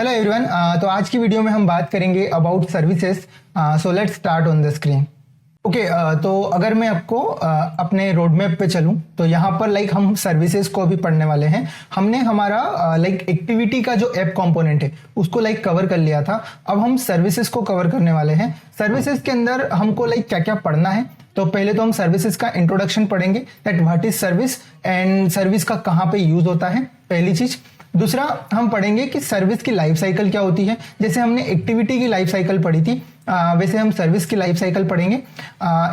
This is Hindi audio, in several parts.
Hello everyone. तो आज की वीडियो में हम बात करेंगे about services. So let's start on the screen. Okay, तो अगर मैं आपको अपने रोड मैप पे चलूं तो यहाँ पर हम सर्विसेज को भी पढ़ने वाले हैं। हमने हमारा एक्टिविटी का जो ऐप कंपोनेंट है उसको कवर कर लिया था। अब हम सर्विसेज को कवर करने वाले हैं। सर्विसेज के अंदर हमको क्या क्या पढ़ना है, तो पहले तो हम सर्विसेज का इंट्रोडक्शन पढ़ेंगे, that what is service and service का कहाँ पे यूज होता है, पहली चीज। दूसरा हम पढ़ेंगे कि सर्विस की लाइफ साइकिल क्या होती है। जैसे हमने एक्टिविटी की लाइफ साइकिल पढ़ी थी, वैसे हम सर्विस की लाइफ साइकिल पढ़ेंगे।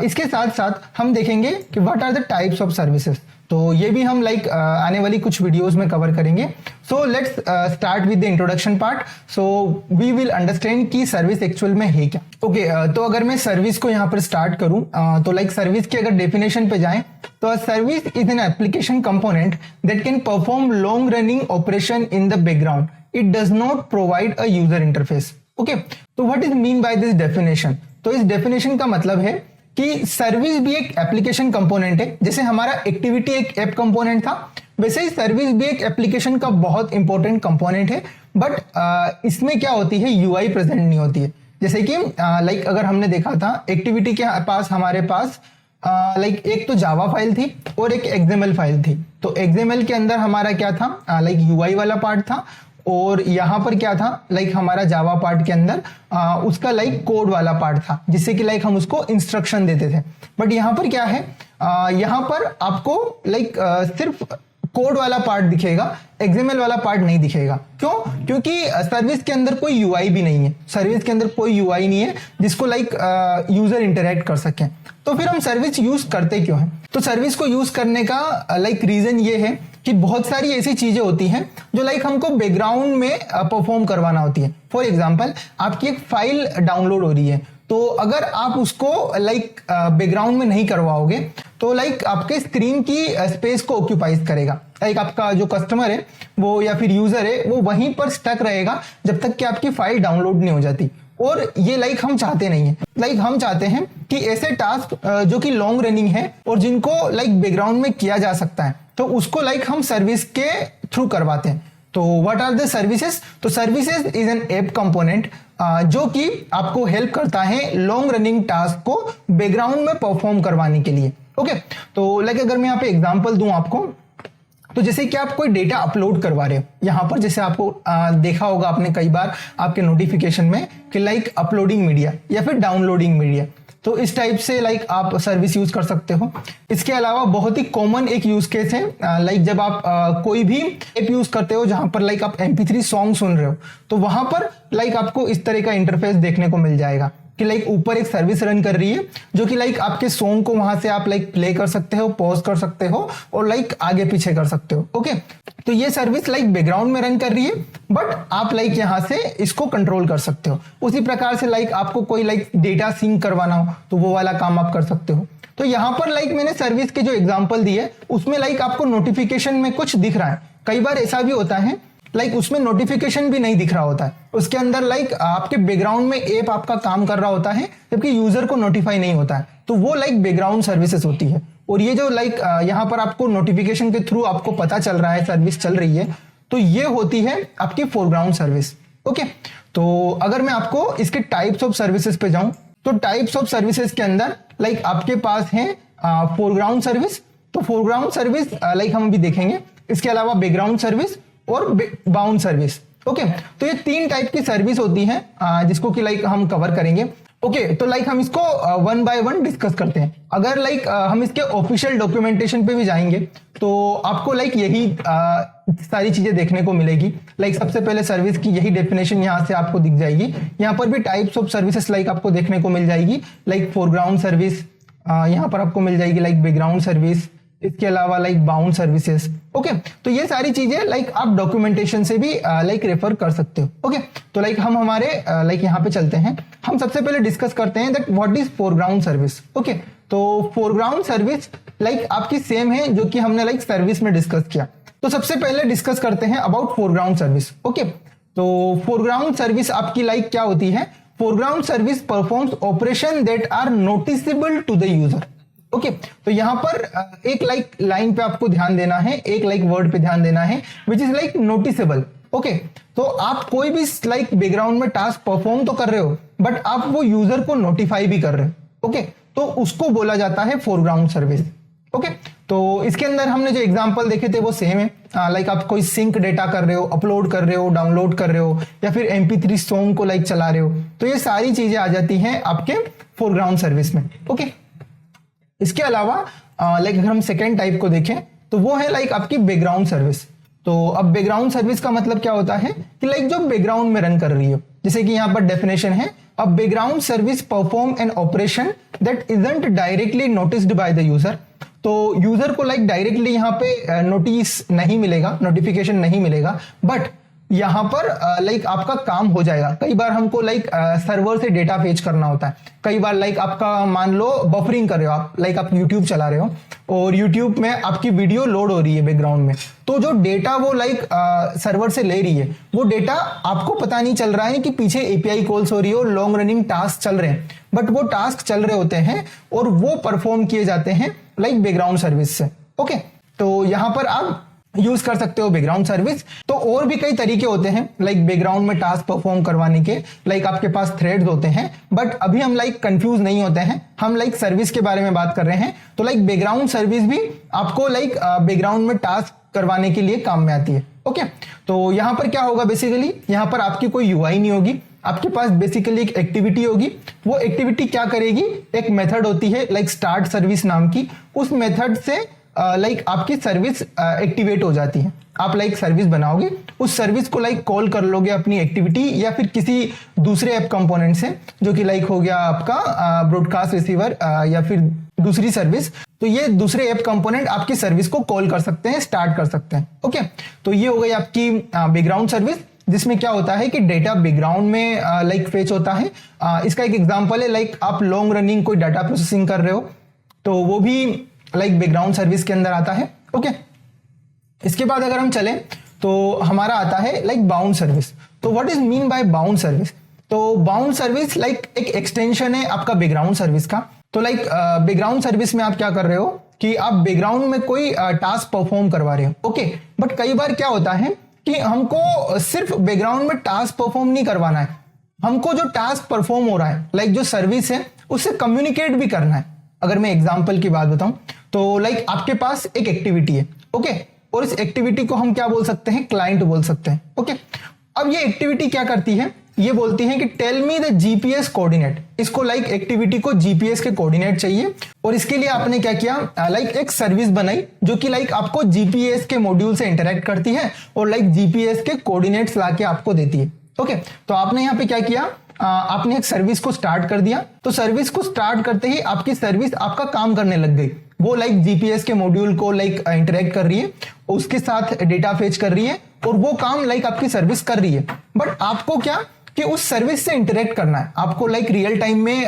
इसके साथ साथ हम देखेंगे कि what are the types of services, तो ये भी हम आने वाली कुछ वीडियोस में कवर करेंगे। So let's start with the introduction part. So we will understand कि सर्विस एक्चुअल में है क्या। ओके, तो अगर मैं सर्विस को यहाँ पर स्टार्ट करूँ तो सर्विस की अगर डेफिनेशन पे जाएं तो service is an application component that can perform long running operation in the background. It does not provide a user interface. Okay, तो what is mean by this definition? तो इस डेफिनेशन का मतलब है कि सर्विस भी एक एप्लीकेशन कंपोनेंट है। जैसे हमारा एक्टिविटी एक ऐप कंपोनेंट था, वैसे ही सर्विस भी एक एप्लीकेशन का बहुत इंपॉर्टेंट कंपोनेंट है। बट इसमें क्या होती है, यूआई प्रेजेंट नहीं होती है। जैसे कि अगर हमने देखा था एक्टिविटी के पास हमारे पास एक तो जावा फाइल थी और एक एक्सएमएल फाइल थी। तो एक्सएमएल के अंदर हमारा क्या था, यूआई वाला पार्ट था, और यहाँ पर क्या था, हमारा जावा पार्ट के अंदर उसका कोड वाला पार्ट था, जिससे कि हम उसको इंस्ट्रक्शन देते थे। बट यहाँ पर क्या है, यहाँ पर आपको सिर्फ कोड वाला पार्ट दिखेगा, एक्सएमएल वाला पार्ट नहीं दिखेगा। क्यों? क्योंकि सर्विस के अंदर कोई यूआई भी नहीं है। सर्विस के अंदर कोई यूआई नहीं है जिसको यूजर इंटरेक्ट कर सके। तो फिर हम सर्विस यूज करते क्यों हैं? तो सर्विस को यूज करने का रीजन ये है कि बहुत सारी ऐसी चीजें होती हैं जो हमको बैकग्राउंड में परफॉर्म करवाना होती है। फॉर एग्जांपल, आपकी एक फाइल डाउनलोड हो रही है, तो अगर आप उसको बैकग्राउंड में नहीं करवाओगे तो आपके स्क्रीन की स्पेस को ऑक्यूपाइज करेगा। आपका जो कस्टमर है वो या फिर यूजर है वो वहीं पर स्टक रहेगा जब तक कि आपकी फाइल डाउनलोड नहीं हो जाती। और ये हम चाहते नहीं है। हम चाहते हैं कि ऐसे टास्क जो कि लॉन्ग रनिंग है और जिनको बैकग्राउंड में किया जा सकता है, तो उसको हम सर्विस के थ्रू करवाते हैं। तो व्हाट आर द सर्विसेज? तो services is an app component जो कि आपको हेल्प करता है लॉन्ग रनिंग टास्क को बैकग्राउंड में परफॉर्म करवाने के लिए। ओके, तो अगर मैं यहाँ पे एग्जांपल दूं आपको, तो जैसे कि आप कोई डेटा अपलोड करवा रहे हो, यहाँ पर जैसे आपको देखा होगा आपने कई बार आपके नोटिफिकेशन में कि अपलोडिंग मीडिया या फिर डाउनलोडिंग मीडिया, तो इस टाइप से आप सर्विस यूज कर सकते हो। इसके अलावा बहुत ही कॉमन एक यूज केस है, जब आप कोई भी ऐप यूज करते हो जहां पर आप MP3 सॉन्ग सुन रहे हो, तो वहां पर आपको इस तरह का इंटरफेस देखने को मिल जाएगा कि ऊपर एक सर्विस रन कर रही है जो कि आपके सॉन्ग को वहां से आप प्ले कर सकते हो, पॉज कर सकते हो और आगे पीछे कर सकते हो। ओके, तो ये सर्विस बैकग्राउंड में रन कर रही है, बट आप यहाँ से इसको कंट्रोल कर सकते हो। उसी प्रकार से आपको कोई डेटा सिंक करवाना हो तो वो वाला काम आप कर सकते हो। तो यहाँ पर मैंने सर्विस के जो एग्जांपल दिए उसमें आपको नोटिफिकेशन में कुछ दिख रहा है। कई बार ऐसा भी होता है उसमें नोटिफिकेशन भी नहीं दिख रहा होता है, उसके अंदर आपके बैकग्राउंड में ऐप आपका काम कर रहा होता है जबकि यूजर को नोटिफाई नहीं होता है, तो वो बैकग्राउंड सर्विसेज होती है। और ये जो यहाँ पर आपको नोटिफिकेशन के थ्रू आपको पता चल रहा है सर्विस चल रही है, तो ये होती है आपकी फोरग्राउंड सर्विस। ओके, तो अगर मैं आपको इसके टाइप्स ऑफ सर्विसेज पे जाऊं तो टाइप्स ऑफ सर्विसेज के अंदर आपके पास है फोरग्राउंड सर्विस। तो फोरग्राउंड सर्विस हम अभी देखेंगे। इसके अलावा बैकग्राउंड सर्विस और बाउंड सर्विस। ओके, तो ये तीन टाइप की सर्विस होती हैं जिसको कि हम कवर करेंगे। ओके, तो हम इसको वन बाय वन डिस्कस करते हैं। अगर हम इसके ऑफिशियल डॉक्यूमेंटेशन पे भी जाएंगे तो आपको यही सारी चीजें देखने को मिलेगी। सबसे पहले सर्विस की यही डेफिनेशन यहाँ से आपको दिख जाएगी। यहाँ पर भी टाइप्स ऑफ सर्विसेज आपको देखने को मिल जाएगी, फोरग्राउंड सर्विस, यहाँ पर आपको मिल जाएगी बैकग्राउंड सर्विस, इसके अलावा बाउंड सर्विसेज। ओके, तो ये सारी चीजें आप डॉक्यूमेंटेशन से भी रेफर कर सकते हो। ओके, तो हम हमारे यहाँ पे चलते हैं। हम सबसे पहले डिस्कस करते हैं that what is foreground service. Okay, तो फोरग्राउंड सर्विस आपकी सेम है जो कि हमने सर्विस में डिस्कस किया। तो सबसे पहले डिस्कस करते हैं अबाउट फोरग्राउंड सर्विस। ओके, तो फोरग्राउंड सर्विस आपकी क्या होती है? Foreground service performs operation that are noticeable to the user. Okay, तो यहाँ पर एक लाइन पे आपको ध्यान देना है, एक वर्ड पे ध्यान देना है, विच इज नोटिसेबल। ओके, तो आप कोई भी लाइक बैकग्राउंड में टास्क परफॉर्म तो कर रहे हो, बट आप वो यूजर को नोटिफाई भी कर रहे हो। ओके, तो उसको बोला जाता है फोरग्राउंड सर्विस। ओके, तो इसके अंदर हमने जो एग्जांपल देखे थे वो सेम है। लाइक आप कोई सिंक डेटा कर रहे हो, अपलोड कर रहे हो, डाउनलोड कर रहे हो, या फिर MP3 सॉन्ग को लाइक चला रहे हो, तो ये सारी चीजें आ जाती हैं आपके फोरग्राउंड सर्विस में। ओके, इसके अलावा लाइक अगर हम सेकेंड टाइप को देखें तो वो है लाइक आपकी बैकग्राउंड सर्विस। तो अब बैकग्राउंड सर्विस का मतलब क्या होता है कि लाइक जो बैकग्राउंड में रन कर रही हो, जैसे कि यहां पर डेफिनेशन है, अ background service perform an operation that isn't directly noticed by the user. तो यूजर को लाइक डायरेक्टली यहाँ पे नोटिस नहीं मिलेगा, नोटिफिकेशन नहीं मिलेगा, बट यहाँ पर लाइक आपका काम हो जाएगा। कई बार हमको लाइक सर्वर से डेटा फेच करना होता है, कई बार लाइक आपका मान लो बफरिंग कर रहे हो आप, लाइक आप यूट्यूब चला रहे हो और यूट्यूब में आपकी वीडियो लोड हो रही है बैकग्राउंड में, तो जो डेटा वो लाइक सर्वर से ले रही है, वो डेटा आपको पता नहीं चल रहा है कि पीछे API कॉल्स हो रही है और लॉन्ग रनिंग टास्क चल रहे हैं, बट वो टास्क चल रहे होते हैं और वो परफॉर्म किए जाते हैं लाइक बैकग्राउंड सर्विस से। ओके, तो यहां पर आप यूज कर सकते हो बैकग्राउंड सर्विस। तो और भी कई तरीके होते हैं लाइक बैकग्राउंड में टास्क परफॉर्म करवाने के, लाइक आपके पास थ्रेड्स होते हैं, बट अभी हम लाइक कंफ्यूज नहीं होते हैं, हम लाइक सर्विस के बारे में बात कर रहे हैं। तो लाइक बैकग्राउंड सर्विस भी आपको लाइक बैकग्राउंड में टास्क करवाने के लिए काम में आती है। ओके, तो यहां पर क्या होगा, बेसिकली यहां पर आपकी कोई UI नहीं होगी, आपके पास बेसिकली एक एक्टिविटी होगी। वो एक्टिविटी क्या करेगी, एक मेथड होती है लाइक स्टार्ट सर्विस नाम की, उस मेथड से लाइक आपकी सर्विस एक्टिवेट हो जाती है। आप लाइक सर्विस बनाओगे, उस सर्विस को लाइक कॉल कर लोगे अपनी एक्टिविटी या फिर किसी दूसरे ऐप कंपोनेंट से, जो कि लाइक हो गया आपका ब्रॉडकास्ट रिसीवर या फिर दूसरी सर्विस। तो ये दूसरे ऐप कंपोनेंट आपकी सर्विस को कॉल कर सकते हैं, स्टार्ट कर सकते हैं। ओके, तो ये हो गई आपकी बैकग्राउंड सर्विस, जिसमें क्या होता है कि डेटा बैकग्राउंड में लाइक फेच होता है। इसका एक एग्जांपल है लाइक आप लॉन्ग रनिंग कोई डाटा प्रोसेसिंग कर रहे हो, तो वो भी लाइक बैकग्राउंड सर्विस के अंदर आता है। ओके, इसके बाद अगर हम चलें तो हमारा आता है लाइक बाउंड सर्विस। तो what is mean bye bound service? तो बाउंड सर्विस लाइक एक एक्सटेंशन है आपका बैकग्राउंड सर्विस का। तो लाइक बैकग्राउंड सर्विस में आप क्या कर रहे हो कि आप बैकग्राउंड में कोई टास्क परफॉर्म करवा रहे हो। ओके, बट कई बार क्या होता है कि हमको सिर्फ बैकग्राउंड में टास्क परफॉर्म नहीं करवाना है, हमको जो टास्क परफॉर्म हो रहा है लाइक जो सर्विस है उससे कम्युनिकेट भी करना है। अगर मैं एग्जांपल की बात बताऊं तो लाइक आपके पास एक एक्टिविटी है, ओके, और इस एक्टिविटी को हम क्या बोल सकते हैं, क्लाइंट बोल सकते हैं। ओके, अब ये एक्टिविटी क्या करती है, ये बोलती है कि tell me the GPS coordinate. इसको लाइक एक्टिविटी को GPS के कोऑर्डिनेट चाहिए, और इसके लिए आपने क्या किया, लाइक एक सर्विस बनाई जो कि लाइक आपको GPS के मॉड्यूल से इंटरेक्ट करती है और लाइक GPS के कोऑर्डिनेट्स लाके आपको देती है। ओके, तो आपने यहाँ पे क्या किया, आपने एक सर्विस को स्टार्ट कर दिया। तो सर्विस को स्टार्ट करते ही आपकी सर्विस आपका काम करने लग गई। वो लाइक GPS के मॉड्यूल को लाइक इंटरेक्ट कर रही है, उसके साथ डेटा फेच कर रही है, और वो काम लाइक आपकी सर्विस कर रही है। बट आपको क्या कि उस सर्विस से इंटरेक्ट करना है, आपको लाइक रियल टाइम में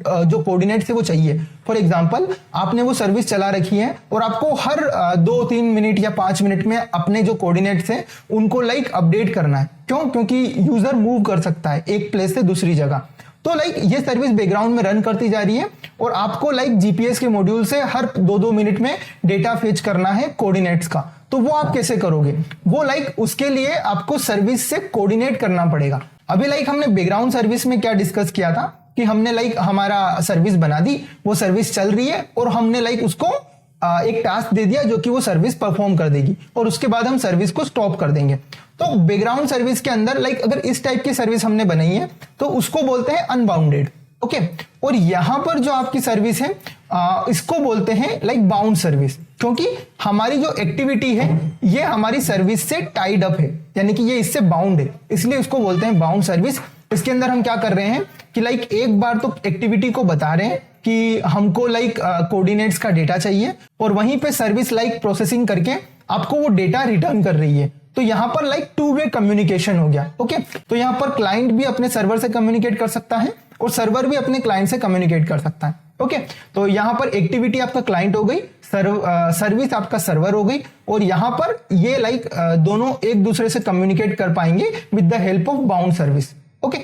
जो कोऑर्डिनेट है वो चाहिए। फॉर एग्जांपल, आपने वो सर्विस चला रखी है और आपको हर 2-3 मिनट या 5 मिनट में अपने जो कोऑर्डिनेट्स हैं उनको लाइक अपडेट करना है। क्यों? क्योंकि यूजर मूव कर सकता है एक प्लेस से दूसरी जगह। तो लाइक ये सर्विस बैकग्राउंड में रन करती जा रही है और आपको लाइक GPS के मॉड्यूल से हर 2-2 मिनट में डेटा फेच करना है कोऑर्डिनेट्स का। तो वो आप कैसे करोगे, वो लाइक उसके लिए आपको सर्विस से कोऑर्डिनेट करना पड़ेगा। अभी लाइक हमने बैकग्राउंड सर्विस में क्या डिस्कस किया था कि हमने लाइक हमारा सर्विस बना दी, वो सर्विस चल रही है और हमने लाइक उसको एक टास्क दे दिया जो कि वो सर्विस परफॉर्म कर देगी, और उसके बाद हम सर्विस को स्टॉप कर देंगे। तो बैकग्राउंड सर्विस के अंदर लाइक अगर इस टाइप की सर्विस हमने बनाई है तो उसको बोलते हैं अनबाउंडेड। ओके, और यहां पर जो आपकी सर्विस है इसको बोलते हैं लाइक बाउंड सर्विस, क्योंकि हमारी जो एक्टिविटी है ये हमारी सर्विस से टाइड अप है, यानी कि ये इससे बाउंड है, इसलिए उसको बोलते हैं बाउंड सर्विस। इसके अंदर हम क्या कर रहे हैं कि लाइक एक बार तो एक्टिविटी को बता रहे हैं कि हमको लाइक कोऑर्डिनेट्स का डेटा चाहिए, और वहीं पे सर्विस लाइक प्रोसेसिंग करके आपको वो डेटा रिटर्न कर रही है। तो यहां पर लाइक 2-वे कम्युनिकेशन हो गया। ओके, तो यहां पर क्लाइंट भी अपने सर्वर से कम्युनिकेट कर सकता है और सर्वर भी अपने क्लाइंट से कम्युनिकेट कर सकता है। ओके, तो यहां पर एक्टिविटी आपका क्लाइंट हो गई, सर्विस आपका सर्वर हो गई, और यहां पर ये लाइक दोनों एक दूसरे से कम्युनिकेट कर पाएंगे with the help of bound service. Okay,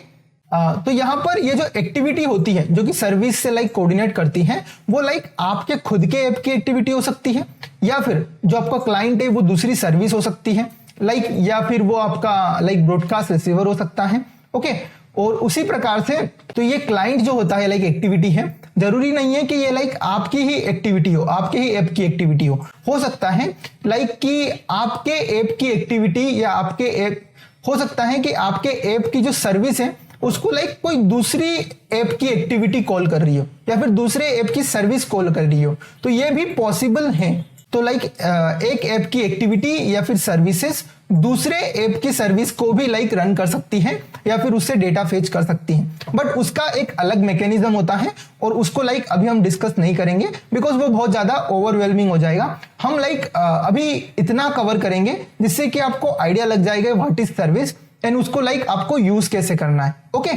तो यहां पर ये जो एक्टिविटी होती है जो कि सर्विस से लाइक कोऑर्डिनेट करती है, वो लाइक आपके खुद के ऐप की एक्टिविटी हो सकती है, या फिर जो आपका क्लाइंट है वो दूसरी सर्विस हो सकती है, लाइक या फिर वो आपका लाइक ब्रॉडकास्ट रिसीवर हो सकता है। ओके, और उसी प्रकार से तो ये क्लाइंट जो होता है लाइक एक्टिविटी है, जरूरी नहीं है कि ये लाइक आपकी ही एक्टिविटी हो, आपके ही ऐप की एक्टिविटी हो सकता है लाइक कि आपके ऐप की एक्टिविटी या आपके ऐप हो सकता है कि आपके ऐप की जो सर्विस है उसको लाइक कोई दूसरी ऐप की एक्टिविटी कॉल कर रही हो या फिर दूसरे ऐप की सर्विस कॉल कर रही हो, तो ये भी पॉसिबल है। तो लाइक एक ऐप की एक्टिविटी या फिर सर्विसेज दूसरे ऐप की सर्विस को भी लाइक रन कर सकती है या फिर उससे डेटा फेच कर सकती है, बट उसका एक अलग मैकेनिज्म होता है और उसको लाइक अभी हम डिस्कस नहीं करेंगे बिकॉज वो बहुत ज्यादा ओवरवेलमिंग हो जाएगा। हम लाइक अभी इतना कवर करेंगे जिससे कि आपको आइडिया लग जाएगा व्हाट इज सर्विस एंड उसको लाइक आपको यूज कैसे करना है। ओके,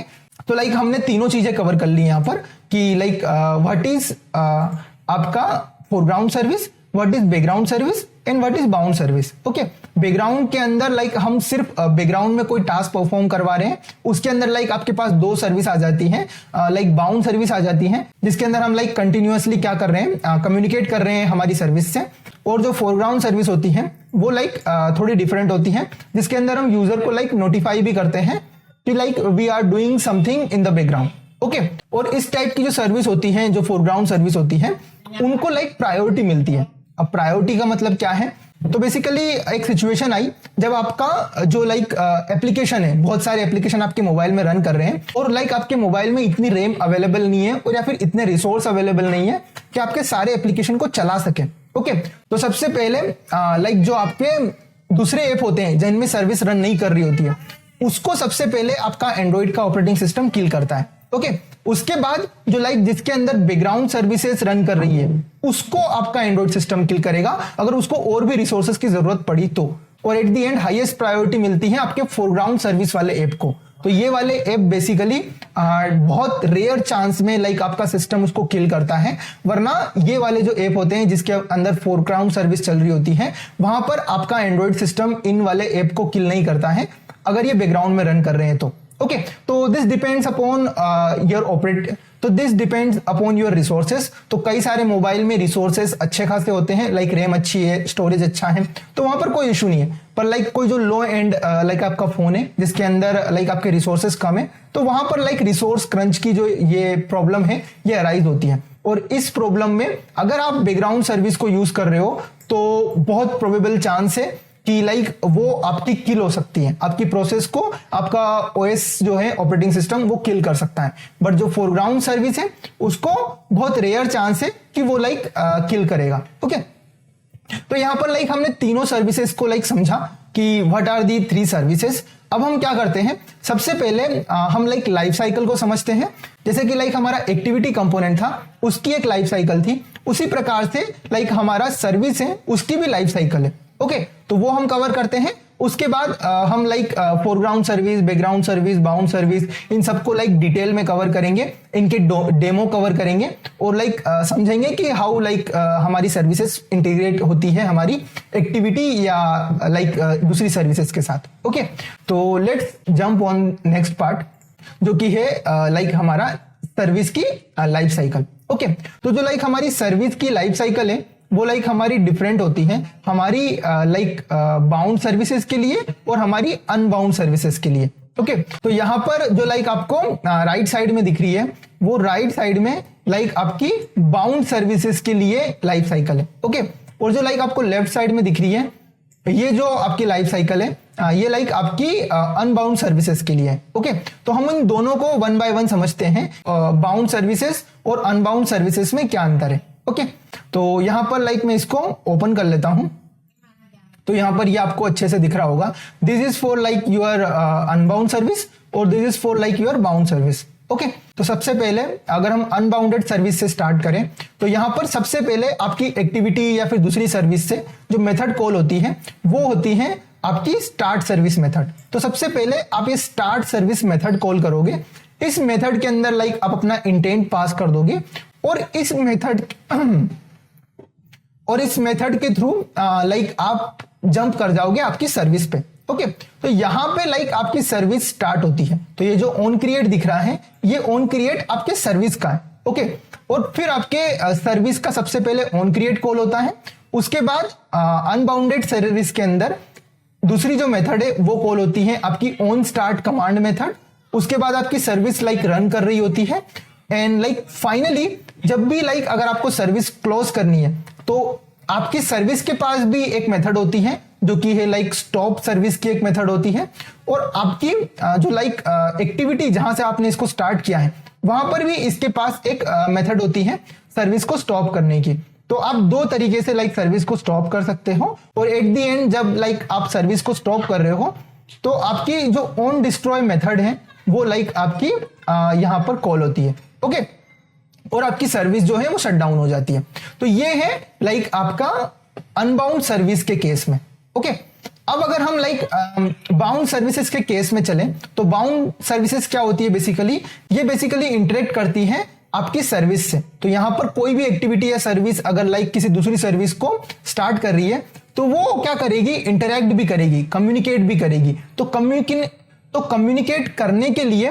तो लाइक हमने तीनों चीजें कवर कर ली यहाँ पर कि लाइक व्हाट इज आपका foreground service, what is background service and what is bound service. Okay, background के अंदर लाइक हम सिर्फ बैकग्राउंड में कोई टास्क परफॉर्म करवा रहे हैं, उसके अंदर लाइक आपके पास दो सर्विस आ जाती हैं, लाइक बाउंड सर्विस आ जाती है जिसके अंदर हम लाइक कंटिन्यूअसली क्या कर रहे हैं, कम्युनिकेट कर रहे हैं हमारी सर्विस से। और जो फोरग्राउंड सर्विस होती है वो लाइक थोड़ी डिफरेंट होती है जिसके अंदर हम यूजर को लाइक नोटिफाई भी करते हैं कि like we are doing something in the background. Okay, और इस टाइप की जो सर्विस होती है, जो फोरग्राउंड सर्विस होती है, उनको लाइक प्रायोरिटी मिलती है। अब प्रायोरिटी का मतलब क्या है, तो बेसिकली एक सिचुएशन आई जब आपका जो लाइक एप्लीकेशन है, बहुत सारे एप्लीकेशन आपके मोबाइल में रन कर रहे हैं और लाइक आपके मोबाइल में इतनी रैम अवेलेबल नहीं है और या फिर इतने रिसोर्स अवेलेबल नहीं है कि आपके सारे एप्लीकेशन को चला सके। ओके, तो सबसे पहले लाइक जो आपके दूसरे ऐप होते हैं जिनमें सर्विस रन नहीं कर रही होती है, उसको सबसे पहले आपका एंड्रॉइड का ऑपरेटिंग सिस्टम किल करता है। ओके, उसके बाद जो लाइक जिसके अंदर बैकग्राउंड सर्विसेज रन कर रही है उसको आपका एंड्रॉइड सिस्टम किल करेगा अगर उसको और भी रिसोर्सेज की जरूरत पड़ी तो। और at the end highest priority मिलती है आपके फोरग्राउंड सर्विस वाले ऐप को। तो ये वाले ऐप बेसिकली बहुत रेयर चांस में लाइक आपका सिस्टम उसको किल करता है, वरना ये वाले जो ऐप होते हैं जिसके अंदर फोरग्राउंड सर्विस चल रही होती है वहां पर आपका एंड्रॉइड सिस्टम इन वाले ऐप को किल नहीं करता है अगर ये बैकग्राउंड में रन कर रहे हैं तो। ओके, तो this depends upon your operate, तो this depends upon your resources. तो कई सारे मोबाइल में रिसोर्सेज अच्छे खासे होते हैं, लाइक रैम अच्छी है, स्टोरेज अच्छा है, तो वहां पर कोई इशू नहीं है। पर लाइक कोई जो लो एंड लाइक आपका फोन है जिसके अंदर लाइक आपके रिसोर्सेज कम है, तो वहां पर लाइक रिसोर्स क्रंच की जो ये प्रॉब्लम है ये अराइज होती है। और इस प्रॉब्लम में अगर आप बैकग्राउंड सर्विस को यूज कर रहे हो तो बहुत प्रोबेबल चांस है कि लाइक वो आपकी किल हो सकती है, आपकी प्रोसेस को आपका ओएस जो है ऑपरेटिंग सिस्टम वो किल कर सकता है। बट जो फोरग्राउंड सर्विस है उसको बहुत रेयर चांस है कि वो लाइक किल करेगा। ओके, तो यहां पर लाइक हमने तीनों सर्विसेज को लाइक समझा कि what are the three services. अब हम क्या करते हैं, सबसे पहले हम लाइक लाइफ साइकिल को समझते हैं। जैसे कि लाइक हमारा एक्टिविटी कंपोनेंट था, उसकी एक लाइफ साइकिल थी, उसी प्रकार से लाइक हमारा सर्विस है उसकी भी लाइफ साइकिल है। ओके, तो वो हम कवर करते हैं। उसके बाद हम like foreground service, background service, bound service, इन सबको लाइक डिटेल में कवर करेंगे, इनके डेमो कवर करेंगे और लाइक समझेंगे कि हाउ लाइक हमारी सर्विसेज इंटीग्रेट होती है हमारी एक्टिविटी या लाइक दूसरी सर्विसेज के साथ। ओके, तो let's jump on next part जो कि है लाइक हमारा सर्विस की लाइफ साइकिल। ओके, तो जो लाइक हमारी सर्विस की लाइफ साइकिल है वो लाइक हमारी डिफरेंट होती है, हमारी लाइक बाउंड सर्विसेज के लिए और हमारी अनबाउंड सर्विसेज के लिए। ओके, तो यहां पर जो लाइक आपको राइट साइड में दिख रही है वो राइट साइड में लाइक आपकी बाउंड सर्विसेज के लिए लाइफ साइकिल है। ओके, और जो लाइक आपको लेफ्ट साइड में दिख रही है ये जो आपकी लाइफ साइकिल है ये लाइक आपकी अनबाउंड सर्विसेज के लिए है। ओके, तो हम इन दोनों को वन बाय वन समझते हैं, बाउंड सर्विसेज और अनबाउंड सर्विसेज में क्या अंतर है। ओके, तो यहां पर लाइक मैं इसको ओपन कर लेता हूं, तो यहां पर ये आपको अच्छे से दिख रहा होगा। This is for like your unbound service और this is for like your bound service. Okay, तो सबसे पहले अगर हम अनबाउंडेड सर्विस से स्टार्ट करें तो यहां पर सबसे पहले आपकी एक्टिविटी या फिर दूसरी सर्विस से जो मेथड कॉल होती है वो होती है आपकी स्टार्ट सर्विस मेथड। तो सबसे पहले आप ये स्टार्ट सर्विस मेथड कॉल करोगे, इस मेथड के अंदर लाइक आप अपना इंटेंट पास कर दोगे और इस मेथड के थ्रू लाइक आप जंप कर जाओगे आपकी सर्विस पे। ओके, तो यहां पे लाइक आपकी सर्विस स्टार्ट होती है। तो ये जो ऑन क्रिएट दिख रहा है ये ऑन क्रिएट आपके सर्विस का है। ओके, और फिर आपके सर्विस का सबसे पहले ऑन क्रिएट कॉल होता है, उसके बाद अनबाउंडेड सर्विस के अंदर दूसरी जो मेथड है वो कॉल होती है आपकी ऑन स्टार्ट कमांड मेथड। उसके बाद आपकी सर्विस लाइक रन कर रही होती है एंड लाइक फाइनली जब भी लाइक अगर आपको सर्विस क्लोज करनी है तो आपकी सर्विस के पास भी एक मेथड होती है जो कि है लाइक स्टॉप सर्विस की एक मेथड होती है। और आपकी जो लाइक एक्टिविटी जहां से आपने इसको स्टार्ट किया है वहां पर भी इसके पास एक मेथड होती है सर्विस को स्टॉप करने की। तो आप दो तरीके से लाइक सर्विस को स्टॉप कर सकते हो और एट द एंड जब लाइक आप सर्विस को स्टॉप कर रहे हो तो आपकी जो ऑन डिस्ट्रॉय मेथड है वो लाइक आपकी यहां पर कॉल होती है। ओके, और आपकी सर्विस जो है वो शट डाउन हो जाती है। तो ये है लाइक आपका अनबाउंड सर्विस के केस में। ओके, अब अगर हम लाइक बाउंड सर्विसेज के केस में चलें तो बाउंड सर्विसेज क्या होती है बेसिकली, ये बेसिकली इंटरेक्ट करती है आपकी सर्विस से। तो यहां पर कोई भी एक्टिविटी या सर्विस अगर लाइक किसी दूसरी सर्विस को स्टार्ट कर रही है तो वो क्या करेगी, इंटरेक्ट भी करेगी, कम्युनिकेट भी करेगी। तो कम्युनिकेट करने के लिए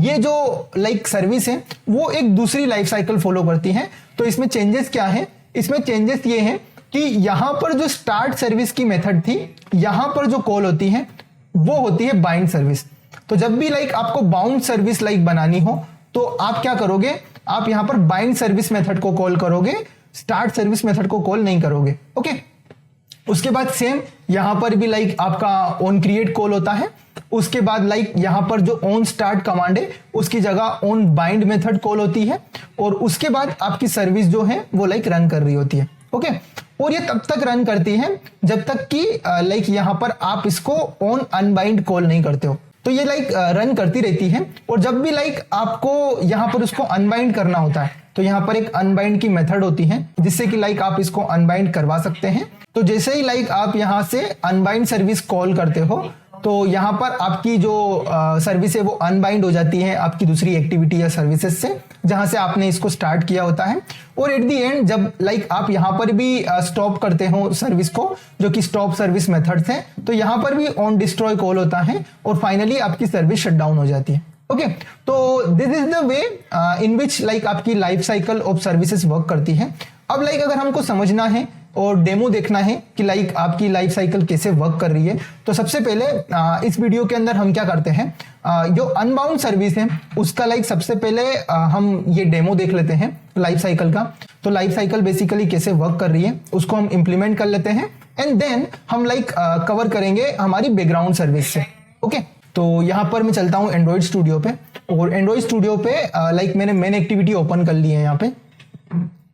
ये जो लाइक सर्विस है वो एक दूसरी लाइफ साइकिल फॉलो करती है। तो इसमें चेंजेस क्या है, इसमें चेंजेस ये है कि यहां पर जो स्टार्ट सर्विस की मेथड थी यहां पर जो कॉल होती है वो होती है बाइंड सर्विस। तो जब भी लाइक आपको बाउंड सर्विस लाइक बनानी हो तो आप क्या करोगे, आप यहां पर बाइंड सर्विस मेथड को कॉल करोगे, स्टार्ट सर्विस मेथड को कॉल नहीं करोगे। ओके, उसके बाद सेम यहां पर भी लाइक आपका ऑन क्रिएट कॉल होता है। उसके बाद लाइक यहां पर जो ऑन स्टार्ट कमांड है उसकी जगह ऑन बाइंड मेथड कॉल होती है और उसके बाद आपकी सर्विस जो है वो लाइक रन कर रही होती है। ओके, और ये तब तक रन करती है जब तक कि लाइक यहां पर आप इसको ऑन अनबाइंड कॉल नहीं करते हो। तो ये लाइक रन करती रहती है और जब भी लाइक आपको यहां पर उसको अनबाइंड करना होता है तो यहां पर एक अनबाइंड की मेथड होती है जिससे कि लाइक आप इसको अनबाइंड करवा सकते हैं। तो जैसे ही लाइक आप यहां से अनबाइंड सर्विस कॉल करते हो तो यहां पर आपकी जो सर्विस है वो अनबाइंड हो जाती है आपकी दूसरी एक्टिविटी या सर्विसेज से जहां से आपने इसको स्टार्ट किया होता है। और एट द एंड जब लाइक आप यहां पर भी स्टॉप करते हो सर्विस को जो कि स्टॉप सर्विस मेथड है तो यहां पर भी ऑन डिस्ट्रॉय कॉल होता है और फाइनली आपकी सर्विस शट डाउन हो जाती है। ओके, तो this is the way in which like आपकी life cycle of services work करती है। अब लाइक अगर हमको समझना है और डेमो देखना है कि लाइक आपकी लाइफ साइकिल कैसे वर्क कर रही है तो सबसे पहले इस वीडियो के अंदर हम क्या करते हैं, जो अनबाउंड सर्विस है उसका लाइक सबसे पहले हम ये डेमो देख लेते हैं लाइफ साइकिल का। तो लाइफ साइकिल बेसिकली कैसे वर्क कर रही है उसको हम इंप्लीमेंट कर लेते हैं एंड देन हम लाइक कवर करेंगे हमारी बैकग्राउंड सर्विस से। ओके, तो यहाँ पर मैं चलता हूँ एंड्रॉइड स्टूडियो पे और एंड्रॉइड स्टूडियो पे लाइक मैंने मेन एक्टिविटी ओपन कर ली है यहाँ पे।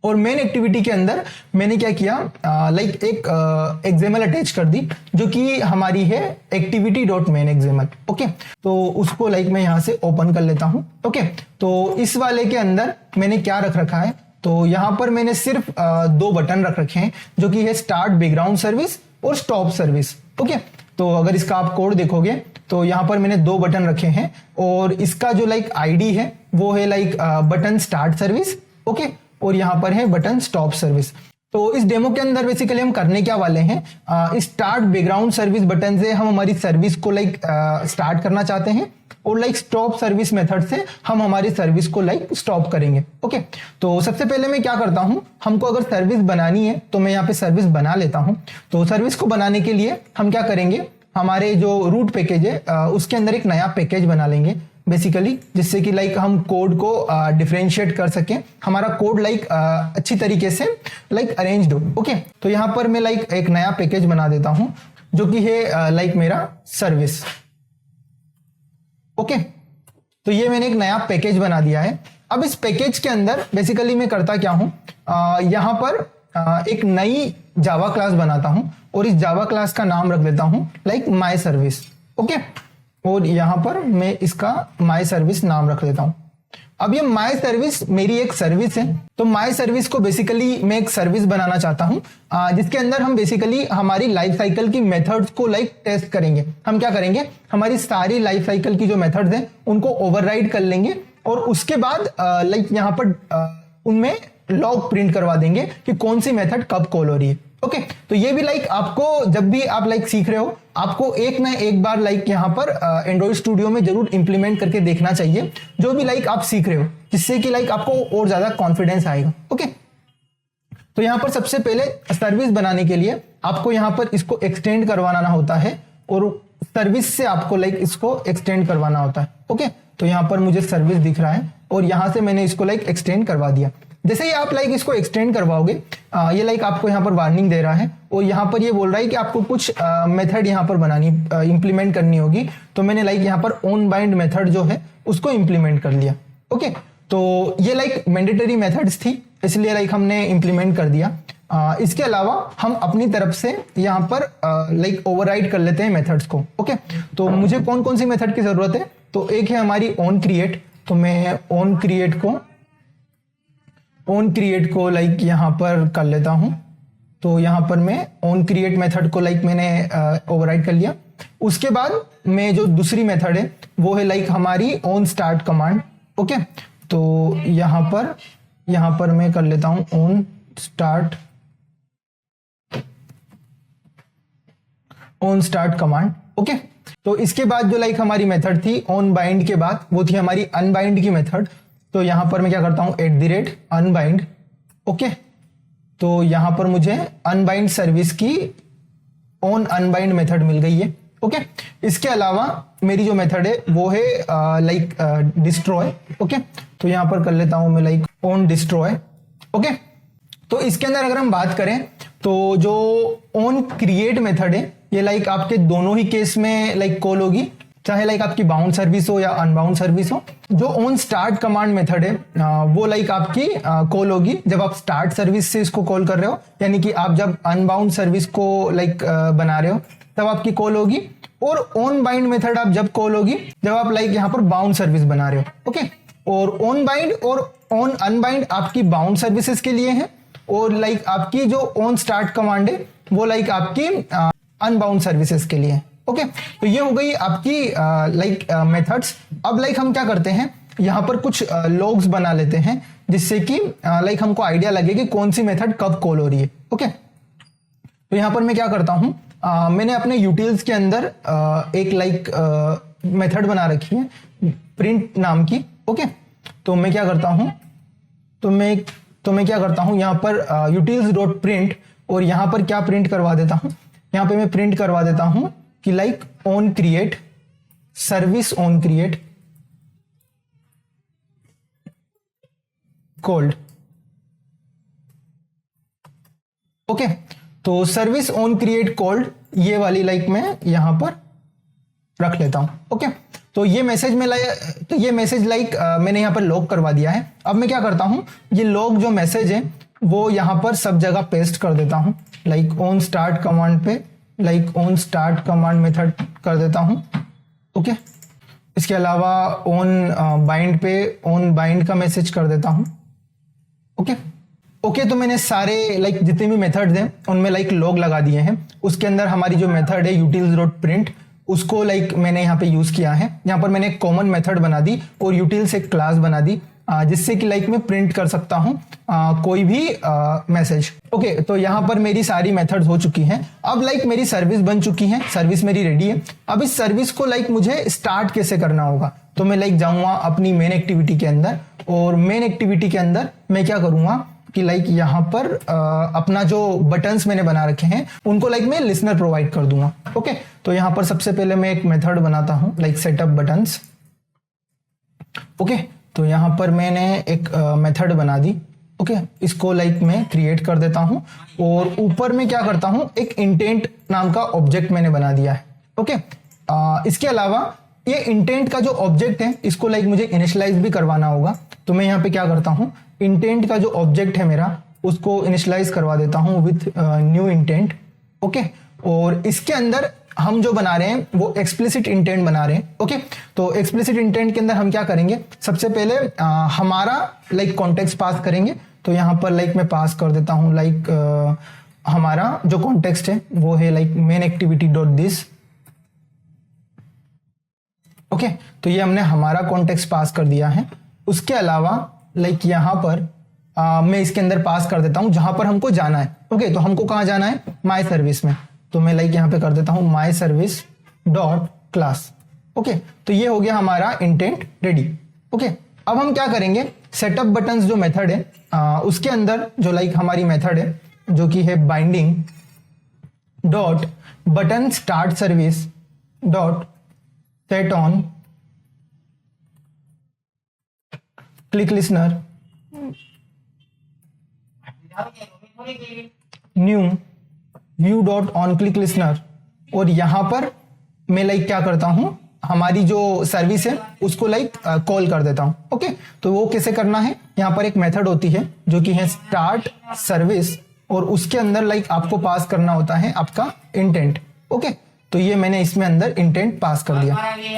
और मेन एक्टिविटी के अंदर मैंने क्या किया, लाइक एक एक्सएमएल अटैच कर दी जो कि हमारी है activity.main XML। ओके, तो उसको लाइक मैं यहां से ओपन कर लेता हूं। ओके, तो इस वाले के अंदर मैंने क्या रख रखा है, तो यहां पर मैंने सिर्फ दो बटन रख रखे हैं जो कि है स्टार्ट बैकग्राउंड सर्विस और स्टॉप सर्विस। ओके, तो अगर इसका आप कोड देखोगे तो यहां पर मैंने दो बटन रखे हैं और इसका जो लाइक आईडी है वो है like button start service. Okay, और यहां पर है बटन स्टॉप सर्विस। तो इस डेमो के अंदर बेसिकली हम करने क्या वाले हैं, स्टार्ट बैकग्राउंड सर्विस बटन से हम हमारी सर्विस को लाइक स्टार्ट करना चाहते हैं और लाइक स्टॉप सर्विस मेथड से हम हमारी सर्विस को लाइक स्टॉप करेंगे। ओके, तो सबसे पहले मैं क्या करता हूं, हमको अगर सर्विस बनानी है तो मैं यहाँ पे सर्विस बना लेता हूं। तो सर्विस को बनाने के लिए हम क्या करेंगे, हमारे जो रूट पैकेज है उसके अंदर एक नया पैकेज बना लेंगे बेसिकली, जिससे कि लाइक हम कोड को डिफरेंशिएट कर सकें, हमारा कोड लाइक अच्छी तरीके से लाइक अरेंज्ड हो। ओके, तो यहां पर मैं लाइक एक नया पैकेज बना देता हूं जो कि है लाइक मेरा सर्विस। ओके, तो ये मैंने एक नया पैकेज बना दिया है। अब इस पैकेज के अंदर बेसिकली मैं करता क्या हूं, यहां पर एक नई जावा क्लास बनाता हूं और इस जावा क्लास का नाम रख देता हूं लाइक माई सर्विस। ओके, और यहां पर मैं इसका माई सर्विस नाम रख देता हूं। अब ये माई सर्विस मेरी एक सर्विस है, तो माई सर्विस को बेसिकली मैं एक सर्विस बनाना चाहता हूं जिसके अंदर हम बेसिकली हमारी लाइफ साइकिल की मेथड्स को लाइक टेस्ट करेंगे। हम क्या करेंगे, हमारी सारी लाइफ साइकिल की जो मेथड्स हैं उनको ओवरराइड कर लेंगे और उसके बाद लाइक यहां पर उनमें लॉग प्रिंट करवा देंगे कि कौन सी मेथड कब कॉल हो रही है। ओके, तो ये भी लाइक आपको जब भी आप लाइक सीख रहे हो आपको एक ना एक बार लाइक यहाँ पर एंड्रॉइड स्टूडियो में जरूर इंप्लीमेंट करके देखना चाहिए जो भी लाइक आप सीख रहे हो, जिससे कि लाइक आपको और ज्यादा कॉन्फिडेंस आएगा। ओके, तो यहाँ पर सबसे पहले सर्विस बनाने के लिए आपको यहाँ पर इसको एक्सटेंड करवाना होता है और सर्विस से आपको लाइक इसको एक्सटेंड करवाना होता है। ओके, तो यहाँ पर मुझे सर्विस दिख रहा है और यहाँ से मैंने इसको लाइक एक्सटेंड करवा दिया। जैसे ही आप लाइक इसको एक्सटेंड करवाओगे ये लाइक आपको यहाँ पर वार्निंग दे रहा है और यहाँ पर ये बोल रहा है कि आपको कुछ मेथड यहाँ पर बनानी इंप्लीमेंट करनी होगी। तो मैंने लाइक यहाँ पर ऑन बाइंड मेथड जो है उसको इंप्लीमेंट कर लिया। ओके, तो ये लाइक मैंडेटरी मेथड्स थी इसलिए लाइक हमने इंप्लीमेंट कर दिया। इसके अलावा हम अपनी तरफ से यहाँ पर लाइक ओवरराइड कर लेते हैं मेथड्स को। ओके, तो मुझे कौन कौन सी मेथड की जरूरत है, तो एक है हमारी ऑन क्रिएट। तो मैं ऑन क्रिएट को लाइक यहाँ पर कर लेता हूँ। तो यहाँ पर मैं ऑन क्रिएट मेथड को लाइक मैंने ओवरराइड कर लिया। उसके बाद मैं जो दूसरी मेथड है वो है लाइक हमारी ऑन स्टार्ट कमांड। ओके, तो यहाँ पर मैं कर लेता हूँ ऑन स्टार्ट कमांड। ओके, तो इसके बाद जो लाइक हमारी मेथड थी ऑन बाइंड के बाद वो थी हमारी अनबाइंड की मेथड। तो यहां पर मैं क्या करता हूं @unbind। ओके, तो यहां पर मुझे अनबाइंड सर्विस की ऑन अनबाइंड मेथड मिल गई है। ओके, इसके अलावा मेरी जो मेथड है वो है लाइक डिस्ट्रॉय। ओके, तो यहां पर कर लेता हूं मैं लाइक ऑन डिस्ट्रॉय। ओके, तो इसके अंदर अगर हम बात करें तो जो ऑन क्रिएट मेथड है ये लाइक आपके दोनों ही केस में लाइक कॉल होगी, चाहे लाइक आपकी बाउंड सर्विस हो या अनबाउंड सर्विस हो। जो ऑन स्टार्ट कमांड मेथड है वो लाइक आपकी कॉल होगी जब आप स्टार्ट सर्विस से इसको कॉल कर रहे हो, यानी कि आप जब अनबाउंड सर्विस को लाइक बना रहे हो तब आपकी कॉल होगी। और ऑन बाइंड मेथड आप जब कॉल होगी जब आप लाइक यहाँ पर बाउंड सर्विस बना रहे हो। ओके, और ऑन बाइंड और ऑन अनबाइंड आपकी बाउंड सर्विसेज के लिए है और लाइक आपकी जो ऑन स्टार्ट कमांड है वो लाइक आपकी अनबाउंड सर्विसेज के लिए। ओके, तो ये हो गई आपकी लाइक मेथड्स। अब लाइक हम क्या करते हैं यहाँ पर कुछ लॉग्स बना लेते हैं जिससे कि लाइक हमको आइडिया लगे कि कौन सी मेथड कब कॉल हो रही है। ओके, तो यहाँ पर मैं क्या करता हूँ मैंने अपने यूटिल्स के अंदर एक लाइक मेथड बना रखी है प्रिंट नाम की। ओके, तो मैं क्या करता हूँ यहाँ पर utils.print और यहाँ पर क्या प्रिंट करवा देता हूँ, यहाँ पे मैं प्रिंट करवा देता हूँ कि like on create service on create called. Okay, तो सर्विस ऑन क्रिएट कॉल्ड ये वाली लाइक मैं यहां पर रख लेता हूं। ओके, तो ये मैसेज लाइक मैंने यहां पर लॉग करवा दिया है। अब मैं क्या करता हूं ये लॉग जो मैसेज है वो यहां पर सब जगह पेस्ट कर देता हूं लाइक ऑन स्टार्ट कमांड पे like on start command method कर देता हूं। ओके, इसके अलावा ऑन बाइंड पे ऑन बाइंड का मैसेज कर देता हूं। ओके, तो मैंने सारे लाइक जितने भी मेथड्स हैं उनमें लाइक लॉग लगा दिए हैं। उसके अंदर हमारी जो मेथड है utils.print उसको लाइक मैंने यहाँ पे यूज किया है। यहाँ पर मैंने एक कॉमन मेथड बना दी और utils एक क्लास बना दी जिससे कि लाइक मैं प्रिंट कर सकता हूँ कोई भी मैसेज। ओके, तो यहाँ पर मेरी सारी मेथड्स हो चुकी हैं। अब लाइक मेरी सर्विस बन चुकी है, सर्विस मेरी रेडी है। अब इस सर्विस को लाइक मुझे स्टार्ट कैसे करना होगा, तो मैं लाइक जाऊंगा अपनी मेन एक्टिविटी के अंदर और मेन एक्टिविटी के अंदर मैं क्या करूंगा कि लाइक यहाँ पर अपना जो बटन्स मैंने बना रखे हैं उनको लाइक मैं लिसनर प्रोवाइड कर दूंगा। ओके, तो यहाँ पर सबसे पहले मैं एक मेथड बनाता हूँ लाइक सेटअप बटन्स। ओके, तो यहाँ पर मैंने एक मेथड बना दी। ओके, इसको लाइक मैं क्रिएट कर देता हूँ और ऊपर में क्या करता हूँ एक इंटेंट नाम का ऑब्जेक्ट मैंने बना दिया है। ओके, इसके अलावा ये इंटेंट का जो ऑब्जेक्ट है इसको लाइक मुझे इनिशियलाइज भी करवाना होगा। तो मैं यहाँ पे क्या करता हूँ इंटेंट का जो ऑब्जेक्ट है मेरा उसको इनिशियलाइज करवा देता हूँ विथ न्यू इंटेंट। ओके, और इसके अंदर हम जो बना रहे हैं वो एक्सप्लिसिट इंटेंट बना रहे हैं। ओके, तो एक्सप्लिसिट इंटेंट के अंदर हम क्या करेंगे, सबसे पहले हमारा लाइक कॉन्टेक्स्ट पास करेंगे। तो यहाँ पर लाइक मैं पास कर देता हूँ लाइक हमारा जो कॉन्टेक्स्ट है वो है like main activity dot this. Okay, तो ये हमने हमारा कॉन्टेक्स्ट पास कर दिया है। उसके अलावा लाइक यहाँ पर मैं इसके अंदर पास कर देता हूँ जहां पर हमको जाना है। ओके, तो हमको कहाँ जाना है, माई सर्विस में। तो मैं लाइक यहाँ पे कर देता हूँ माई सर्विस डॉट क्लास। ओके, तो ये हो गया हमारा इंटेंट रेडी। ओके, अब हम क्या करेंगे, सेटअप बटन्स जो मेथड है उसके अंदर जो लाइक हमारी मेथड है जो कि है binding dot button start service dot set on click listener new view dot on click listener. और यहां पर मैं लाइक क्या करता हूं, हमारी जो सर्विस है उसको लाइक कॉल कर देता हूं। ओके, तो वो कैसे करना है, यहां पर एक मेथड होती है जो कि है स्टार्ट सर्विस और उसके अंदर लाइक आपको पास करना होता है आपका इंटेंट। ओके, तो ये मैंने इसमें अंदर इंटेंट पास कर दिया।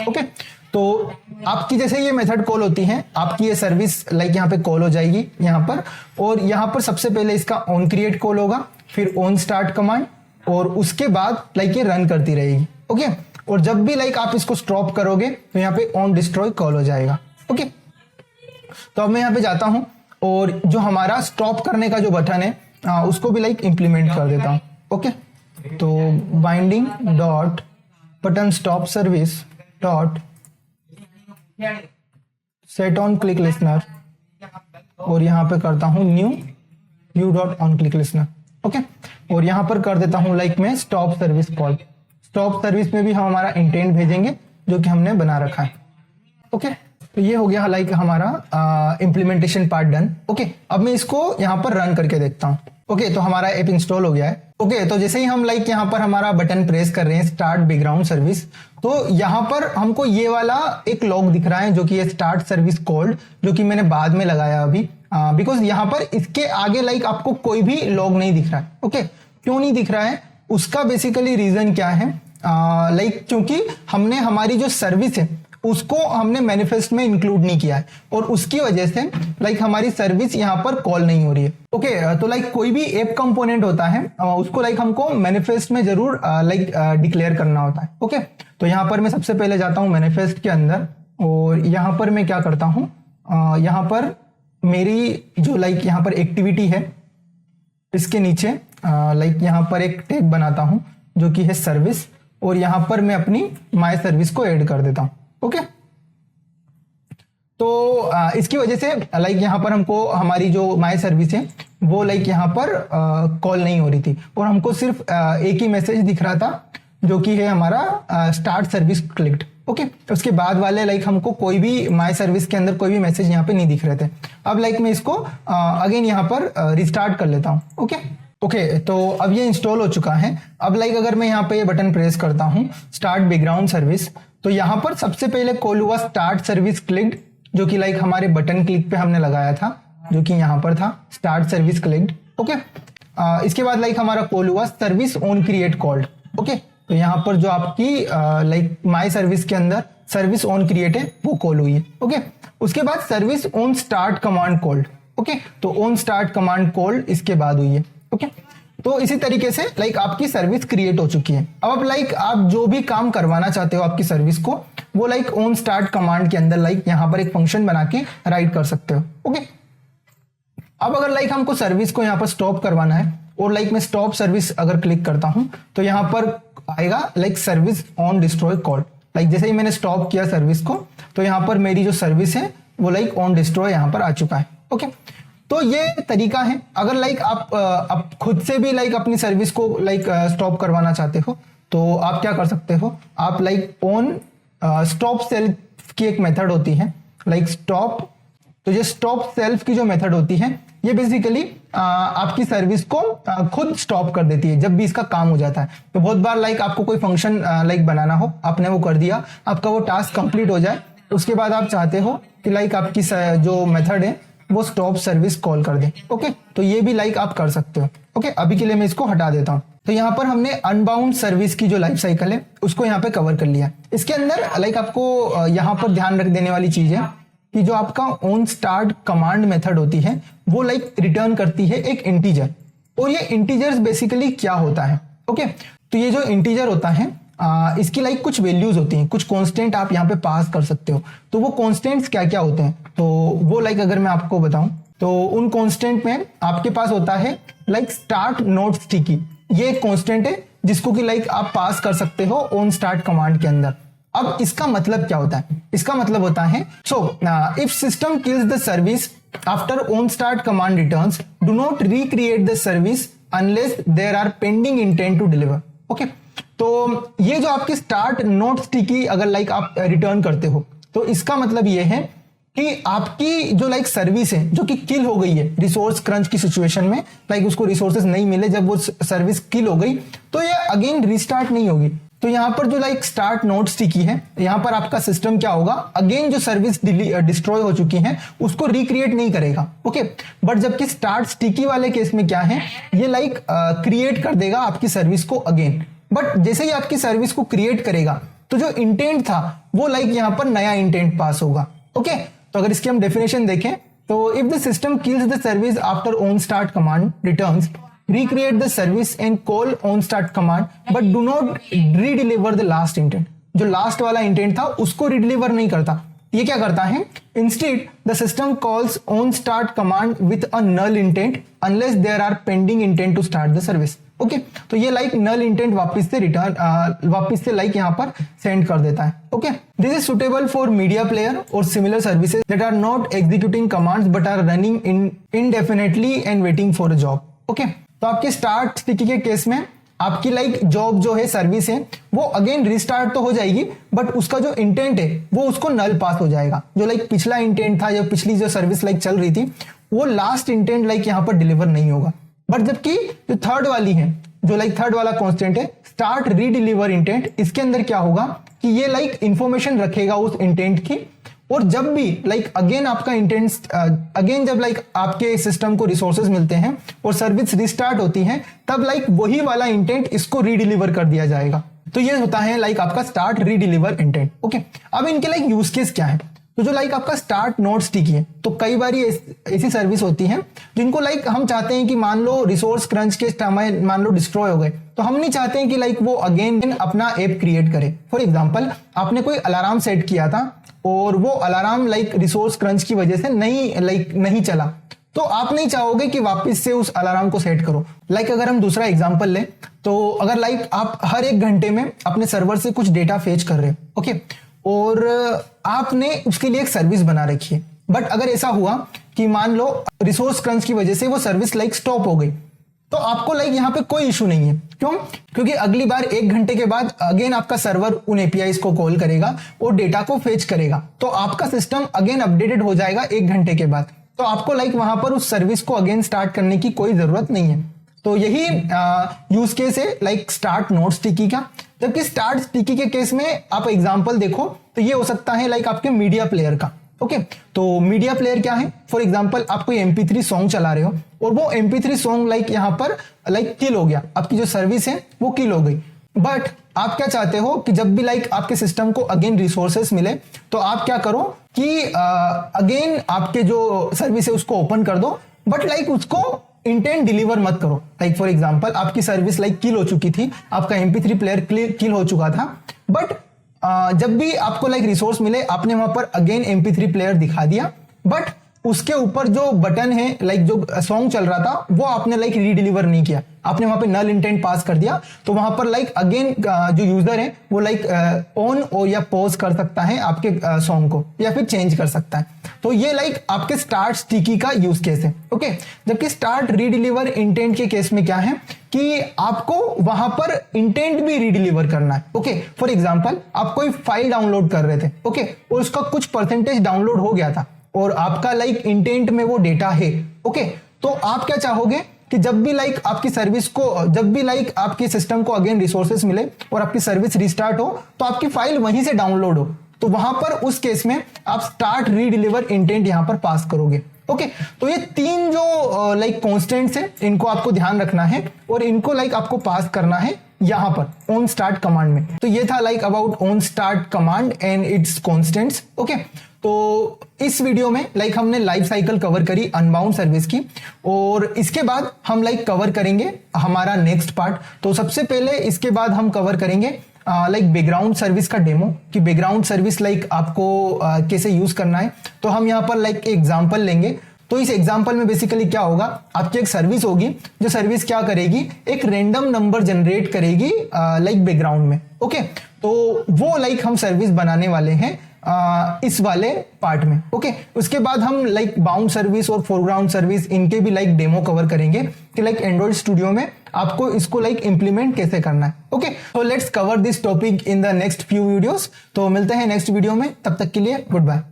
ओके, तो आपकी जैसे ये मेथड कॉल होती है आपकी ये सर्विस लाइक यहाँ पे कॉल हो जाएगी यहाँ पर, और यहाँ पर सबसे पहले इसका ऑन क्रिएट कॉल होगा, फिर ऑन स्टार्ट कमांड, और उसके बाद लाइक ये रन करती रहेगी। ओके, और जब भी लाइक आप इसको स्टॉप करोगे तो यहाँ पे ऑन डिस्ट्रॉय कॉल हो जाएगा। ओके, तो अब मैं यहाँ पे जाता हूँ और जो हमारा स्टॉप करने का जो बटन है उसको भी लाइक इंप्लीमेंट कर देता हूँ। ओके, तो binding dot button stop service dot set on click listener और यहां पे करता हूं new view dot on click listener. Okay, और यहां पर कर देता हूं लाइक मैं stop service call. Stop service में भी हम हमारा इंटेंट भेजेंगे जो कि हमने बना रखा है। ओके, तो ये हो गया लाइक हमारा इम्प्लीमेंटेशन पार्ट डन। ओके, अब मैं इसको यहां पर रन करके देखता हूं। ओके, तो हमारा ऐप इंस्टॉल हो गया है। ओके, तो जैसे ही हम लाइक यहाँ पर हमारा बटन प्रेस कर रहे हैं स्टार्ट बैकग्राउंड सर्विस, तो यहाँ पर हमको ये वाला एक लॉग दिख रहा है जो कि है स्टार्ट सर्विस कॉल्ड, जो कि मैंने बाद में लगाया अभी, बिकॉज यहाँ पर इसके आगे लाइक आपको कोई भी लॉग नहीं दिख रहा है। ओके, क्यों नहीं दिख रहा है, उसका बेसिकली रीजन क्या है, लाइक क्योंकि हमने हमारी जो सर्विस है उसको हमने मैनिफेस्ट में इंक्लूड नहीं किया है और उसकी वजह से लाइक हमारी सर्विस यहाँ पर कॉल नहीं हो रही है। ओके, तो लाइक कोई भी ऐप कंपोनेंट होता है उसको लाइक हमको मैनिफेस्ट में जरूर लाइक डिक्लेयर करना होता है। ओके, तो यहाँ पर मैं सबसे पहले जाता हूँ मैनिफेस्ट के अंदर और यहाँ पर मैं क्या करता हूँ, यहाँ पर मेरी जो लाइक यहाँ पर एक्टिविटी है इसके नीचे लाइक यहाँ पर एक टैग बनाता हूँ जो कि है सर्विस, और यहाँ पर मैं अपनी माय सर्विस को ऐड कर देता हूँ। ओके, तो इसकी वजह से लाइक यहाँ पर हमको हमारी जो माय सर्विस है वो लाइक यहाँ पर कॉल नहीं हो रही थी और हमको सिर्फ एक ही मैसेज दिख रहा था जो कि है हमारा स्टार्ट सर्विस क्लिक्ड। ओके, उसके बाद वाले लाइक हमको कोई भी माय सर्विस के अंदर कोई भी मैसेज यहाँ पे नहीं दिख रहे थे। अब लाइक मैं इसको अगेन यहाँ पर रिस्टार्ट कर लेता हूँ। ओके, तो अब ये इंस्टॉल हो चुका है। अब लाइक अगर मैं यहाँ पे ये बटन प्रेस करता हूँ स्टार्ट बैकग्राउंड सर्विस, तो यहाँ पर सबसे पहले कॉल हुआ स्टार्ट सर्विस क्लिक्ड, जो कि लाइक हमारे बटन क्लिक पे हमने लगाया था जो कि यहाँ पर था स्टार्ट सर्विस क्लिक्ड। ओके, इसके बाद लाइक हमारा कॉल हुआ service on create called. Okay, तो यहाँ पर जो आपकी लाइक माय सर्विस के अंदर सर्विस ऑन क्रिएट है वो कॉल हुई है। ओके, उसके बाद service on start command called. Okay, तो ऑन स्टार्ट कमांड कॉल्ड इसके बाद हुई है। ओके, तो इसी तरीके से लाइक आपकी सर्विस क्रिएट हो चुकी है। अब लाइक आप जो भी काम करवाना चाहते हो आपकी सर्विस को वो लाइक ऑन स्टार्ट कमांड के अंदर लाइक यहाँ पर एक फंक्शन बना के राइट कर सकते हो। ओके, अब अगर लाइक हमको सर्विस को यहाँ पर स्टॉप करवाना है और लाइक मैं स्टॉप सर्विस अगर क्लिक करता हूं तो यहाँ पर आएगा like service on destroy call. Like जैसे ही मैंने स्टॉप किया सर्विस को तो यहाँ पर मेरी जो सर्विस है वो लाइक ऑन डिस्ट्रॉय यहाँ पर आ चुका है। ओके, तो ये तरीका है। अगर लाइक आप खुद से भी लाइक अपनी सर्विस को लाइक स्टॉप करवाना चाहते हो तो आप क्या कर सकते हो, आप लाइक ऑन स्टॉप सेल्फ की एक मेथड होती है लाइक स्टॉप। तो ये स्टॉप सेल्फ की जो मेथड होती है ये बेसिकली आपकी सर्विस को खुद स्टॉप कर देती है जब भी इसका काम हो जाता है। तो बहुत बार लाइक आपको कोई फंक्शन लाइक बनाना हो, आपने वो कर दिया, आपका वो टास्क कंप्लीट हो जाए, उसके बाद आप चाहते हो कि लाइक आपकी जो मेथड है वो स्टॉप सर्विस कॉल कर दे। ओके, तो ये भी लाइक आप कर सकते हो। ओके, अभी के लिए मैं इसको हटा देता हूँ। तो यहाँ पर हमने अनबाउंड सर्विस की जो लाइफ साइकिल है उसको यहाँ पे कवर कर लिया। इसके अंदर लाइक आपको यहाँ पर ध्यान रख देने वाली चीज है कि जो आपका ऑन स्टार्ट कमांड मेथड होती है वो लाइक रिटर्न करती है एक इंटीजर, और ये इंटीजर्स बेसिकली क्या होता है। ओके, तो ये जो इंटीजर होता है इसकी लाइक कुछ वैल्यूज होती हैं, कुछ कांस्टेंट आप यहाँ पे पास कर सकते हो। तो वो कांस्टेंट्स क्या क्या होते हैं, तो वो लाइक अगर मैं आपको बताऊं तो उन कांस्टेंट में आपके पास होता है लाइक स्टार्ट नॉट स्टिकी। ये एक कांस्टेंट है जिसको कि लाइक आप पास कर सकते हो ऑन स्टार्ट कमांड के अंदर। अब इसका मतलब क्या होता है, इसका मतलब होता है so if system kills the service after onStart command returns, do not recreate the service unless there are pending intent to deliver. Okay तो ये जो आपकी स्टार्ट नोट स्टिकी अगर लाइक आप रिटर्न करते हो तो इसका मतलब ये है कि आपकी जो लाइक सर्विस है जो कि किल हो गई है रिसोर्स क्रंच की सिचुएशन में, लाइक उसको रिसोर्सेज नहीं मिले, जब वो सर्विस किल हो गई तो ये अगेन रिस्टार्ट नहीं होगी। तो यहाँ पर जो लाइक स्टार्ट नोट स्टिकी है, यहाँ पर आपका सिस्टम क्या होगा, अगेन जो सर्विस डिस्ट्रॉय हो चुकी है उसको रिक्रिएट नहीं करेगा। ओके बट जबकि स्टार्ट स्टिकी वाले केस में क्या है, ये लाइक क्रिएट कर देगा आपकी सर्विस को अगेन। बट जैसे ही आपकी सर्विस को क्रिएट करेगा तो जो इंटेंट था वो लाइक यहाँ पर नया इंटेंट पास होगा। ओके तो अगर इसकी हम डेफिनेशन देखें तो if the system kills the service after onStart command returns, recreate the service and call onStart command but do not redeliver the last intent। जो लास्ट वाला इंटेंट था उसको redeliver नहीं करता, ये क्या करता है, instead the system calls onStart command with a null intent unless there are pending intent to start the service। Okay तो ये लाइक नल इंटेंट वापस से लाइक यहाँ पर सेंड कर देता है। Okay this is suitable for media player और similar services that are not executing commands but are running indefinitely and waiting for a job. Okay तो आपके स्टार्ट स्टिकी के केस में आपकी लाइक जॉब जो है सर्विस है वो अगेन रिस्टार्ट तो हो जाएगी बट उसका जो इंटेंट है वो उसको नल पास हो जाएगा। जो लाइक पिछला इंटेंट था, जो पिछली जो सर्विस लाइक चल रही थी वो लास्ट इंटेंट लाइक यहाँ पर डिलीवर नहीं होगा। बट जबकि जो थर्ड वाली है, जो लाइक थर्ड वाला कॉन्स्टेंट है स्टार्ट रीडिलीवर इंटेंट, इसके अंदर क्या होगा कि ये लाइक इंफॉर्मेशन रखेगा उस इंटेंट की, और जब भी लाइक अगेन आपका इंटेंट अगेन जब लाइक आपके सिस्टम को रिसोर्सेज मिलते हैं और सर्विस रिस्टार्ट होती है तब लाइक वही वाला इंटेंट इसको रीडिलीवर कर दिया जाएगा। तो ये होता है लाइक आपका स्टार्ट रीडिलीवर इंटेंट। ओके अब इनके लाइक यूज केस क्या है, तो जो लाइक आपका स्टार्ट नोट स्टिकी है तो कई बार ये ऐसी सर्विस होती है जिनको लाइक हम चाहते हैं कि मान लो रिसोर्स क्रंच के समय मान लो डिस्ट्रॉय हो गए तो हम नहीं चाहते हैं कि लाइक वो अगेन अपना ऐप क्रिएट करे। फॉर एग्जांपल आपने कोई अलार्म सेट किया था और वो अलार्म लाइक रिसोर्स क्रंच की वजह से नहीं चला, तो आप नहीं चाहोगे कि वापस से उस अलार्म को सेट करो। लाइक अगर हम दूसरा एग्जांपल लें तो अगर लाइक आप हर 1 घंटे में अपने सर्वर से कुछ डेटा फेच कर रहे हो, ओके, और आपने उसके लिए एक सर्विस बना रखी है, बट अगर ऐसा हुआ कि मान लो रिसोर्स क्रंच की वजह से वो सर्विस लाइक स्टॉप हो गई तो आपको लाइक यहाँ पे कोई इशू नहीं है। क्यों? क्योंकि अगली बार 1 घंटे के बाद अगेन आपका सर्वर उन एपीआईज को कॉल करेगा और डेटा को फेच करेगा, तो आपका सिस्टम अगेन अपडेटेड हो जाएगा 1 घंटे के बाद, तो आपको लाइक वहां पर उस सर्विस को अगेन स्टार्ट करने की कोई जरूरत नहीं है। तो यही यूज केस है लाइक स्टार्ट नोट स्टिकी का। जबकि स्टार्ट स्टिकी के केस में आप एग्जांपल देखो तो ये हो सकता है लाइक आपके मीडिया प्लेयर का। ओके तो मीडिया प्लेयर क्या है, फॉर एग्जांपल आप कोई MP3 सॉन्ग चला रहे हो और वो MP3 सॉन्ग लाइक यहाँ पर लाइक किल हो गया, आपकी जो सर्विस है वो किल हो गई, बट आप क्या चाहते हो कि जब भी लाइक आपके सिस्टम को अगेन रिसोर्सेस मिले तो आप क्या करो कि अगेन आपके जो सर्विस है उसको ओपन कर दो, बट लाइक उसको इंटेंट डिलीवर मत करो। लाइक फॉर एग्जांपल आपकी सर्विस लाइक किल हो चुकी थी, आपका MP3 प्लेयर किल हो चुका था, बट जब भी आपको लाइक रिसोर्स मिले आपने वहां पर अगेन MP3 प्लेयर दिखा दिया, बट उसके ऊपर जो बटन है लाइक जो सॉन्ग चल रहा था वो आपने लाइक रीडिलीवर नहीं किया, आपने वहां पे नल इंटेंट पास कर दिया, तो वहां पर लाइक अगेन जो यूजर है वो लाइक ऑन और या पॉज कर सकता है आपके सॉन्ग को या फिर चेंज कर सकता है। तो ये लाइक आपके स्टार्ट स्टिकी का यूज केस है। ओके जबकि स्टार्ट रीडिलीवर इंटेंट के केस में क्या है कि आपको वहां पर इंटेंट भी रीडिलीवर करना है। ओके फॉर एग्जांपल आप कोई फाइल डाउनलोड कर रहे थे, ओके, और उसका कुछ परसेंटेज डाउनलोड हो गया था और आपका लाइक इंटेंट में वो डेटा है, ओके, तो आप क्या चाहोगे कि जब भी लाइक आपकी सर्विस को जब भी लाइक आपके सिस्टम को अगेन रिसोर्सेस मिले और आपकी सर्विस रिस्टार्ट हो तो आपकी फाइल वहीं से डाउनलोड हो, तो वहां पर उस केस में आप स्टार्ट रीडिलीवर इंटेंट यहां पर पास करोगे। ओके तो ये 3 जो लाइक कॉन्स्टेंट्स है इनको आपको ध्यान रखना है और इनको लाइक आपको पास करना है यहां पर ऑन स्टार्ट कमांड में। तो ये था like about on start command and it's constants. Okay तो इस वीडियो में लाइक हमने लाइफ साइकिल कवर करी अनबाउंड सर्विस की, और इसके बाद हम लाइक कवर करेंगे हमारा नेक्स्ट पार्ट। तो सबसे पहले इसके बाद हम कवर करेंगे लाइक बैकग्राउंड सर्विस का डेमो कि बैकग्राउंड सर्विस लाइक आपको कैसे यूज करना है। तो हम यहाँ पर लाइक एग्जांपल लेंगे। तो इस एग्जांपल में बेसिकली क्या होगा, आपकी एक सर्विस होगी, जो सर्विस क्या करेगी, एक रैंडम नंबर जनरेट करेगी लाइक बैकग्राउंड में। ओके तो वो लाइक हम सर्विस बनाने वाले हैं इस वाले पार्ट में। ओके, उसके बाद हम लाइक बाउंड सर्विस और फोरग्राउंड सर्विस इनके भी लाइक डेमो कवर करेंगे कि लाइक एंड्रॉइड स्टूडियो में आपको इसको लाइक इंप्लीमेंट कैसे करना है। ओके, तो let's cover this topic in the next few videos. तो मिलते हैं नेक्स्ट वीडियो में, तब तक के लिए गुड बाय।